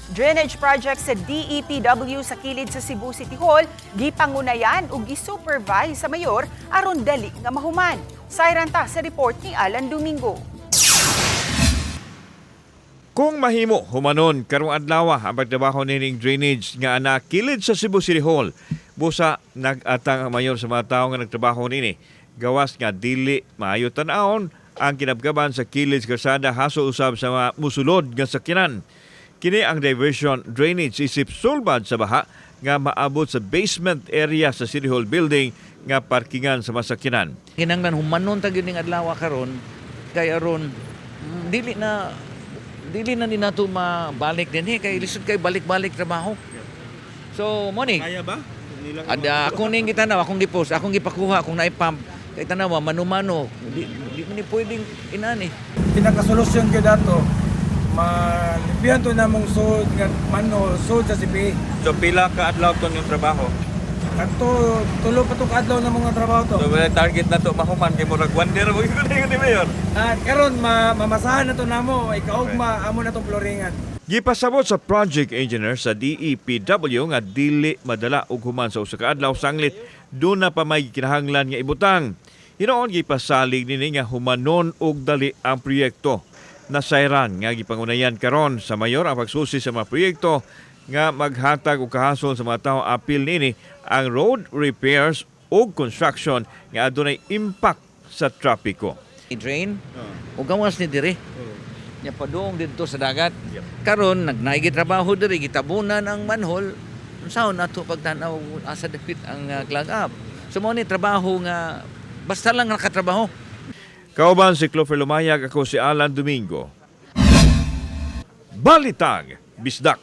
Drainage project sa DEPW sa kilid sa Cebu City Hall gipangunayan ug gi-supervise sa mayor aron dali nga mahuman. Sayran ta sa report ni Alan Domingo. Kung mahimo humanon karong adlaw ang pagtrabaho nining drainage nga ana kilid sa Cebu City Hall, busa nag-atang ang mayor sa mga tawo nga nagtrabaho nini. Gawas nga dili maayo tan-awon ang kinabgaban sa kilid sa kalsada haso usab sa mga musulod nga sakyanan. Kini ang diversion drainage isip sulbad sa baha nga maabot sa basement area sa City Hall building nga parkingan sa masakyanan. Kinanglan humanon tag yun adlaw karon kay aron dili na ni nato mabalik din kay lisod kay balik-balik trabaho. So mo ni. Kaya ba? Ako ning gitanaw, akong gipost, akong gipakuha, akong naipump kay tanawa mano-mano. Di ni pwedeng inani. Pinakasolusyon ko dato malipihan to namong sud nga mano sud sa CPA. So pila ka adlaw ton yung trabaho? Kanto tulo pa to ka adlaw na mga trabaho to. So target na to mahuman kay murag wonder mo gyud ni mayor. Karon mamasahan na to namo ikaugma amo na tong floringan. Gipasabot sa project engineer sa DEPW nga dili madala og human sa usa ka adlaw sanglit do na pa may kinahanglan nga ibutang. Hinoon gipasalig nini nga humanon og dali ang proyekto. Nasayran nga gipangunayan karon sa mayor ang pagsusi sa mga proyekto nga maghatag og kahasol sa mga tawo apil nini ang road repairs ug construction nga adunay impact sa trapiko. I-drain o gawas ni dire. Nya padung didto sa dagat. Karon nagnaigi trabaho diri gitabunan ang manhole. Unsaon nato pagtanaw asa dapit ang clog up. So mo ni trabaho nga basta lang nakatrabaho. Kauban si Clover Lumayag, ako si Alan Domingo. Balitag, Bisdak.